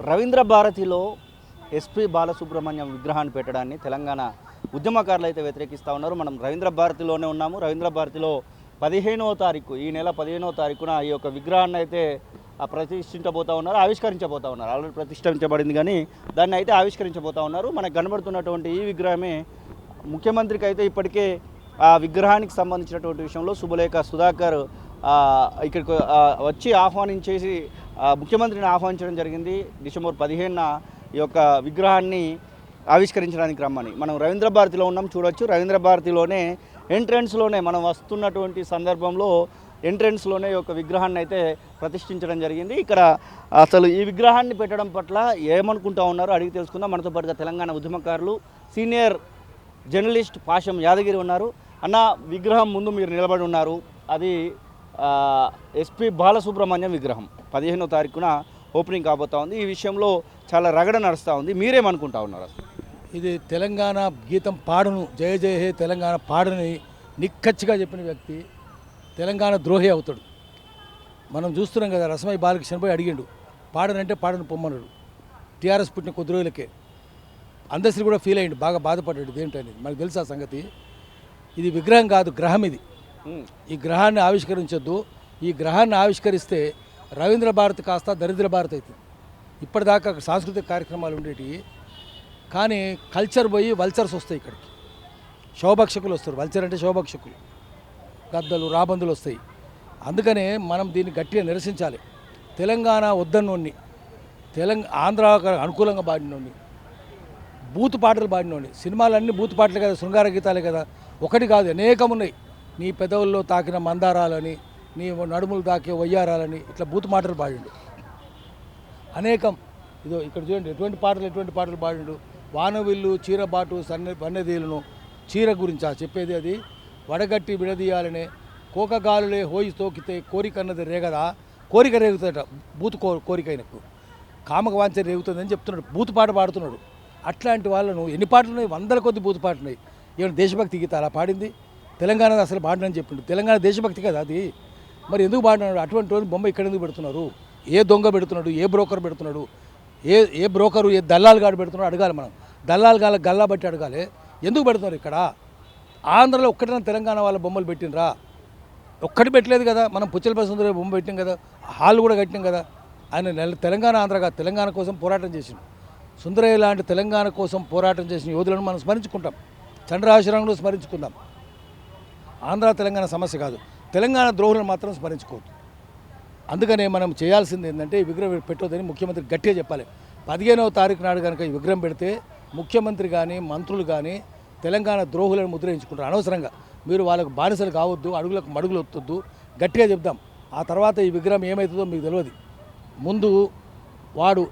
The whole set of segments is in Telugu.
రవీంద్ర భారతిలో ఎస్పీ బాలసుబ్రహ్మణ్యం విగ్రహాన్ని పెట్టడాన్ని తెలంగాణ ఉద్యమకారులు అయితే వ్యతిరేకిస్తూ ఉన్నారు. మనం రవీంద్ర భారతిలోనే ఉన్నాము. రవీంద్ర భారతిలో 15వ తారీఖు, ఈ నెల 15వ తారీఖున ఈ యొక్క విగ్రహాన్ని అయితే ప్రతిష్ఠించబోతూ ఉన్నారు, ఆవిష్కరించబోతూ ఉన్నారు. ఆల్రెడీ ప్రతిష్ఠించబడింది కానీ దాన్ని అయితే ఆవిష్కరించబోతూ ఉన్నారు. మనకు కనబడుతున్నటువంటి ఈ విగ్రహమే ముఖ్యమంత్రికి అయితే ఇప్పటికే ఆ విగ్రహానికి సంబంధించినటువంటి విషయంలో శుభలేఖ సుధాకర్ ఇక్కడికి వచ్చి ఆహ్వానించేసి ముఖ్యమంత్రిని ఆహ్వానించడం జరిగింది. డిసెంబర్ 15న ఈ యొక్క విగ్రహాన్ని ఆవిష్కరించడానికి రమ్మని. మనం రవీంద్ర భారతిలో ఉన్నాం, చూడొచ్చు. రవీంద్ర భారతిలోనే ఎంట్రన్స్లోనే మనం వస్తున్నటువంటి సందర్భంలో ఎంట్రన్స్లోనే ఈ యొక్క విగ్రహాన్ని అయితే ప్రతిష్ఠించడం జరిగింది. ఇక్కడ అసలు ఈ విగ్రహాన్ని పెట్టడం పట్ల ఏమనుకుంటా ఉన్నారో అడిగి తెలుసుకుందాం. మనతో పాటుగా తెలంగాణ ఉద్యమకారులు సీనియర్ జర్నలిస్ట్ పాషం యాదగిరి ఉన్నారు. అన్న, విగ్రహం ముందు మీరు నిలబడి ఉన్నారు, అది ఎస్పీ బాలసుబ్రహ్మణ్యం విగ్రహం 15వ తారీఖున ఓపెనింగ్ కాబోతా ఉంది. ఈ విషయంలో చాలా రగడ నడుస్తూ ఉంది. మీరేమనుకుంటా ఉన్నారు? అసలు ఇది తెలంగాణ గీతం పాడును, జయ జయ హే తెలంగాణ పాడుని నిక్కచ్చిగా చెప్పిన వ్యక్తి తెలంగాణ ద్రోహి అవుతాడు. మనం చూస్తున్నాం కదా, రసమై బాలకృష్ణ పోయి అడిగిండు, పాడనంటే పాడను పొమ్మన్నాడు. టీఆర్ఎస్ పుట్టిన కొద్ది రోజులకే అందశ్రీ కూడా ఫీల్ అయ్యిండు, బాగా బాధపడ్డాడు. ఇదేంటనేది మనకు తెలుసు ఆ సంగతి. ఇది విగ్రహం కాదు, గ్రహం. ఇది ఈ గ్రహాన్ని ఆవిష్కరించొద్దు. ఈ గ్రహాన్ని ఆవిష్కరిస్తే రవీంద్ర భారతి కాస్త దరిద్ర భారతి అవుతుంది. ఇప్పటిదాకా సాంస్కృతిక కార్యక్రమాలు ఉండేవి, కానీ కల్చర్ పోయి వల్చర్స్ వస్తాయి. ఇక్కడికి శవభక్షకులు వస్తారు. వల్చర్ అంటే శవభక్షకులు, గద్దలు రాబందులు వస్తాయి. అందుకనే మనం దీన్ని గట్టిగా నిరసించాలి. తెలంగాణ వద్దన్నోడిని, ఆంధ్ర అనుకూలంగా పాడినోడిని, బూతు పాటలు పాడినోడిని, సినిమాలన్నీ బూతు పాటలు కదా, శృంగార గీతాలే కదా, ఒకటి కాదు అనేకం ఉన్నాయి. నీ పెదవుల్లో తాకిన మందారాలని, నీ నడుములు తాకే వయ్యారాలని, ఇట్లా బూతు మాటలు పాడిండు అనేకం. ఇదో ఇక్కడ చూడండి ఎటువంటి పాటలు పాడిండు. వానవిల్లు చీరబాటు వన్నెదీలను, చీర గురించి చెప్పేది. అది వడగట్టి విడదీయాలనే, కోకగాలులే హోయి తోకితే కోరికన్నది రేగదా, కోరిక రేగుతుందట. బూతు కోరికైనకు కామక వాంచ రేగుతుందని చెప్తున్నాడు, బూతు పాట పాడుతున్నాడు. అట్లాంటి వాళ్ళను ఎన్ని పాటలు ఉన్నాయి, వందల కొద్ది బూతు పాటలు ఉన్నాయి. ఏమైనా దేశభక్తి గీత అలా పాడింది? తెలంగాణ అసలు పాడినని చెప్పిండు. తెలంగాణ దేశభక్తి కదా అది, మరి ఎందుకు పాడినాడు? అటువంటి రోజు బొమ్మ ఇక్కడ ఎందుకు పెడుతున్నారు? ఏ దొంగ పెడుతున్నాడు, ఏ బ్రోకర్ పెడుతున్నాడు, ఏ బ్రోకరు, ఏ దల్లాలు గాడు పెడుతున్నాడు అడగాలి మనం. దల్లాలు గాల గల్లా బట్టి అడగాలి, ఎందుకు పెడుతున్నారు ఇక్కడ? ఆంధ్రలో ఒక్కటైనా తెలంగాణ వాళ్ళ బొమ్మలు పెట్టినరా? ఒక్కటి పెట్టలేదు కదా. మనం పుచ్చలపల్లి సుందరయ్య బొమ్మ పెట్టినాం కదా, హాల్ కూడా కట్టినాం కదా. ఆయన తెలంగాణ ఆంధ్రగా తెలంగాణ కోసం పోరాటం చేసిండు. సుందరయ్య లాంటి తెలంగాణ కోసం పోరాటం చేసిన యోధులను మనం స్మరించుకుంటాం, చంద్రశేఖరరావును స్మరించుకుందాం. ఆంధ్ర తెలంగాణ సమస్య కాదు, తెలంగాణ ద్రోహులను మాత్రం స్మరించుకోవద్దు. అందుకనే మనం చేయాల్సింది ఏంటంటే ఈ విగ్రహం పెట్టొద్దని ముఖ్యమంత్రి గట్టిగా చెప్పాలి. 15వ తారీఖు నాడు కనుక ఈ విగ్రహం పెడితే ముఖ్యమంత్రి కానీ మంత్రులు కానీ తెలంగాణ ద్రోహులను ముద్రించుకుంటారు అనవసరంగా. మీరు వాళ్ళకు బానిసలు కావద్దు, అడుగులకు మడుగులు వద్దొద్దు, గట్టిగా చెప్దాం. ఆ తర్వాత ఈ విగ్రహం ఏమవుతుందో మీకు తెలియదు. ముందు వాడు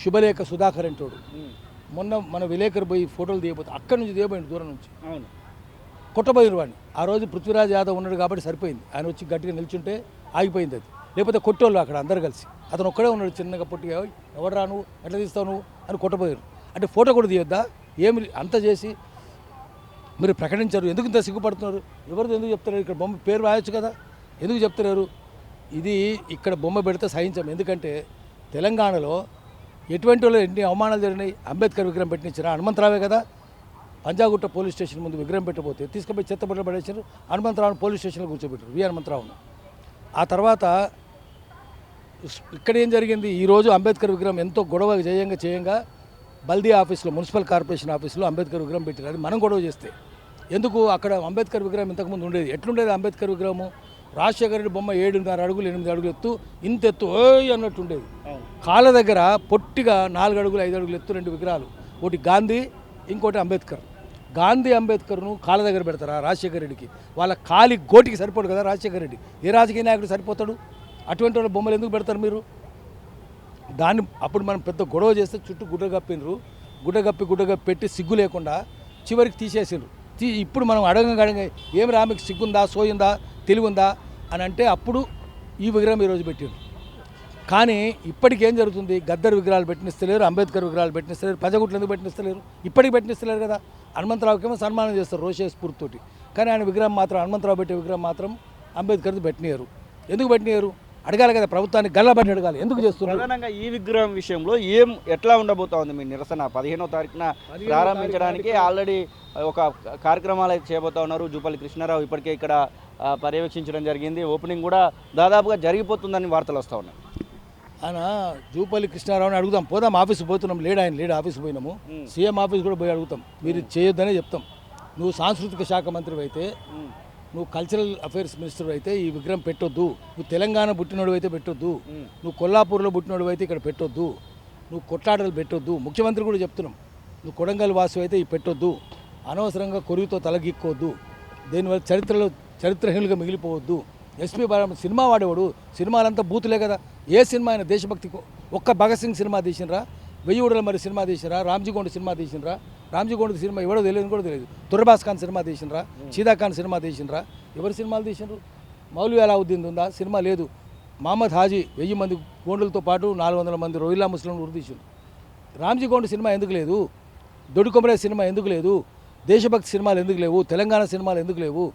శుభలేఖ సుధాకర్ అంటోడు మొన్న మన విలేకరు పోయి ఫోటోలు తీయబోతే అక్కడి నుంచి తీయబోయింది, దూరం నుంచి కొట్టబోయిన వాడిని. ఆ రోజు పృథ్వీరాజ్ యాదవ్ ఉన్నాడు కాబట్టి సరిపోయింది, ఆయన వచ్చి గట్టిగా నిల్చుంటే ఆగిపోయింది అది. లేకపోతే కొట్టేవాళ్ళు అక్కడ అందరు కలిసి, అతను ఒక్కడే ఉన్నాడు చిన్నగా పొట్టిగా, ఎవరు రా నువ్వు, ఎట్లా తీస్తావు నువ్వు అని కొట్టబోయారు. అంటే ఫోటో కూడా తీయొద్దా? ఏమి అంత చేసి మీరు ప్రకటించారు, ఎందుకు ఇంత సిగ్గుపడుతున్నారు? ఎవరిది ఎందుకు చెప్తున్నారు? ఇక్కడ బొమ్మ పేరు రాయొచ్చు కదా, ఎందుకు చెప్తున్నారు? ఇది ఇక్కడ బొమ్మ పెడితే సహించాం. ఎందుకంటే తెలంగాణలో ఎటువంటి వాళ్ళు ఎన్ని అవమానాలు జరిగినాయి. అంబేద్కర్ విగ్రహం పెట్టించారా? హనుమంతరావే కదా. పంజాగుట్ట పోలీస్ స్టేషన్ ముందు విగ్రహం పెట్టబోతే తీసుకుపోయి చెత్తబట్ట పడేసారు. హనుమంతరావును పోలీస్ స్టేషన్లో కూర్చోబెట్టారు, వి హనుమంతరావును. ఆ తర్వాత ఇక్కడ ఏం జరిగింది? ఈరోజు అంబేద్కర్ విగ్రహం ఎంతో గొడవ చేయంగా బల్దీ ఆఫీస్లో, మున్సిపల్ కార్పొరేషన్ ఆఫీస్లో అంబేద్కర్ విగ్రహం పెట్టారు. అది మనం గొడవ చేస్తే ఎందుకు? అక్కడ అంబేద్కర్ విగ్రహం ఇంతకుముందు ఉండేది. ఎట్లుండేది అంబేద్కర్ విగ్రహము? రాజశేఖర రెడ్డి బొమ్మ 7.5 అడుగులు 8 అడుగులు ఎత్తు, ఇంత ఎత్తు ఓయ్ అన్నట్టు ఉండేది. కాళ్ళ దగ్గర పొట్టిగా 4 అడుగులు 5 అడుగులు ఎత్తు 2 విగ్రహాలు, ఒకటి గాంధీ, ఇంకోటి అంబేద్కర్. గాంధీ అంబేద్కర్ను కాళ్ళ దగ్గర పెడతారా? రాజశేఖర రెడ్డికి వాళ్ళ కాలి గోటికి సరిపోడు కదా రాజశేఖర రెడ్డి. ఏ రాజకీయ నాయకుడు సరిపోతాడు? అటువంటి వాళ్ళ బొమ్మలు ఎందుకు పెడతారు మీరు? దాన్ని అప్పుడు మనం పెద్ద గొడవ చేస్తే చుట్టూ గుడ్డ కప్పినరు, గుడ్డ పెట్టి సిగ్గు లేకుండా చివరికి తీసేసిండ్రు. ఇప్పుడు మనం అడగ ఏమి రా మీకు సిగ్గుందా, సోయిందా, తెలివుందా అని అంటే అప్పుడు ఈ విగ్రహం ఈరోజు పెట్టిండ్రు. కానీ ఇప్పటికేం జరుగుతుంది? గద్దర్ విగ్రహాలు పెట్టినిస్తలేరు, అంబేద్కర్ విగ్రహాలు పెట్టినిస్తలేరు, పంజగుట్లు ఎందుకు పెట్టినిస్తలేరు? ఇప్పటికి పెట్టినిస్తలేరు కదా. హనుమంతరావుకేమో సన్మానం చేస్తారు రోషే స్ఫూర్తితోటి, కానీ ఆయన విగ్రహం మాత్రం, హనుమంతరావు పెట్టే విగ్రహం మాత్రం అంబేద్కర్ది పెట్టినారు. ఎందుకు పెట్టినారు? అడగాలి కదా, ప్రభుత్వాన్ని గల్లబట్టి అడగాలి, ఎందుకు చేస్తున్నారు? ప్రధానంగా ఈ విగ్రహం విషయంలో ఎట్లా ఉండబోతా ఉంది మీ నిరసన? 15వ తారీఖున ప్రారంభించడానికి ఆల్రెడీ ఒక కార్యక్రమాలు అయితే చేయబోతా ఉన్నారు. జూపల్లి కృష్ణారావు ఇప్పటికే ఇక్కడ పర్యవేక్షించడం జరిగింది. ఓపెనింగ్ కూడా దాదాపుగా జరిగిపోతుందని వార్తలు వస్తూ ఉన్నాయి. ఆయన జూపల్లి కృష్ణారావుని అడుగుతాం, పోదాం, ఆఫీస్ పోతున్నాం, ఆయన లేడు, ఆఫీస్ పోయినాము, సీఎం ఆఫీస్ కూడా పోయి అడుగుతాం. మీరు చేయొద్దనే చెప్తాం. నువ్వు సాంస్కృతిక శాఖ మంత్రి అయితే, నువ్వు కల్చరల్ అఫైర్స్ మినిస్టర్ అయితే ఈ విగ్రహం పెట్టొద్దు. నువ్వు తెలంగాణ పుట్టినోడు అయితే పెట్టొద్దు. నువ్వు కొల్లాపూర్లో పుట్టినోడు అయితే ఇక్కడ పెట్టొద్దు. నువ్వు కొట్లాటలు పెట్టొద్దు. ముఖ్యమంత్రి కూడా చెప్తున్నాం, నువ్వు కొడంగల్ వాసు అయితే ఈ పెట్టొద్దు. అనవసరంగా కొరివితో తలగిక్కోవద్దు. దీనివల్ల చరిత్రహీనులుగా మిగిలిపోవద్దు. ఎస్పీ బాలరామ సినిమా వాడేవాడు, సినిమాలంతా బూతులే కదా. ఏ సినిమా అయినా దేశభక్తికి ఒక్క భగత్ సింగ్ సినిమా తీసినరా, వెయ్యి ఊడల మరి సినిమా తీసినరా, రామ్జీగోండ్ సినిమా తీసినరా, రామ్జీగోండ్ సినిమా ఎవడో తెలియదు కూడా తెలియదు. తుర్బాస్ ఖాన్ సినిమా తీసినరా, షీదా ఖాన్ సినిమా తీసినరా, ఎవరు సినిమాలు తీసినారు? మౌలవి అలావుద్దీన్ ఉందా? సినిమా లేదు. మహమ్మద్ హాజీ 1000 మంది గోండులతో పాటు 400 మంది రోహిల్లా ముస్లింలు ఉరితీసిండు. రామ్జీగోండ్ సినిమా ఎందుకు లేదు? దొడ్డుకొమరే సినిమా ఎందుకు లేదు? దేశభక్తి సినిమాలు ఎందుకు లేవు? తెలంగాణ సినిమాలు ఎందుకు లేవు?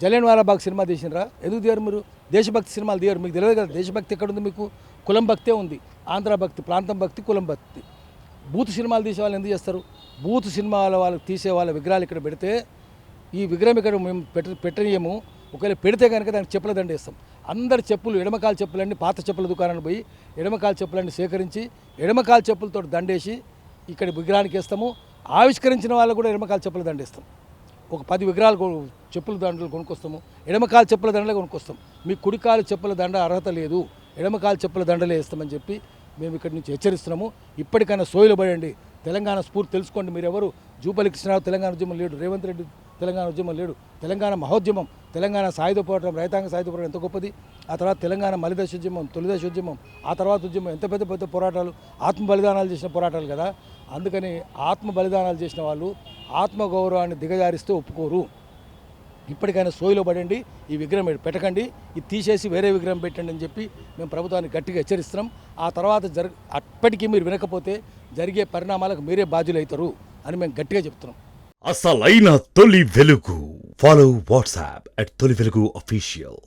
జలియన్వాలాబాగ్ సినిమా తీసినరా, ఎందుకు తీయరు మీరు? దేశభక్తి సినిమాలు తీయరు. మీకు తెలియదు కదా దేశభక్తి ఎక్కడుంది? మీకు కులం భక్తే ఉంది. ఆంధ్ర భక్తి, ప్రాంతం భక్తి, కులం భక్తి. బూత్ సినిమాలు తీసే వాళ్ళు ఎందుకు చేస్తారు? బూత్ సినిమాల వాళ్ళకి తీసే వాళ్ళ విగ్రహాలు ఇక్కడ పెడితే, ఈ విగ్రహం ఇక్కడ మేము పెట్టనీయము. ఒకవేళ పెడితే కనుక దానికి చెప్పుల దండ వేస్తాం. అందరి చెప్పులు, ఎడమకాల చెప్పులన్నీ పాత చెప్పుల దుకాణానికి పోయి ఎడమకాల చెప్పులన్నీ సేకరించి ఎడమకాల చెప్పులతో దండేసి ఇక్కడ విగ్రహానికి వేస్తాము. ఆవిష్కరించిన వాళ్ళకు కూడా ఎడమకాల చెప్పుల దండేస్తాం. ఒక 10 విగ్రహాలు చెప్పుల దండలు కొనుక్కొస్తాము. ఎడమకాల చెప్పుల దండలే కొనుక్కొస్తాం. మీ కుడికాలు చెప్పుల దండ అర్హత లేదు, ఎడమకాల చెప్పుల దండలే వేస్తామని చెప్పి మేము ఇక్కడి నుంచి హెచ్చరిస్తున్నాము. ఇప్పటికైనా సోయిలు పడండి. తెలంగాణ స్ఫూర్తి తెలుసుకోండి. మీరెవరు? జూపల్లి కృష్ణారావు తెలంగాణ ఉద్యమం లేడు, రేవంత్ రెడ్డి తెలంగాణ ఉద్యమం లేడు. తెలంగాణ మహోద్యమం, తెలంగాణ సాయుధ పోరాటం, రైతాంగ సాయుధ పోరాటం ఎంత గొప్పది. ఆ తర్వాత తెలంగాణ మలిదశ ఉద్యమం, తొలిదశ ఉద్యమం, ఆ తర్వాత ఉద్యమం, ఎంత పెద్ద పెద్ద పోరాటాలు, ఆత్మ బలిదానాలు చేసిన పోరాటాలు కదా. అందుకని ఆత్మ బలిదానాలు చేసిన వాళ్ళు ఆత్మగౌరవాన్ని దిగజారిస్తే ఒప్పుకోరు. ఇప్పటికైనా సోయిలో పడండి. ఈ విగ్రహం పెట్టకండి, ఇది తీసేసి వేరే విగ్రహం పెట్టండి అని చెప్పి మేము ప్రభుత్వాన్ని గట్టిగా హెచ్చరిస్తున్నాం. ఆ తర్వాత అప్పటికీ మీరు వినకపోతే జరిగే పరిణామాలకు మీరే బాధ్యులవుతారు అని మేము గట్టిగా చెప్తున్నాం. అసలైన తొలి వెలుగు. ఫాలో వాట్సాప్ @తొలి వెలుగు official.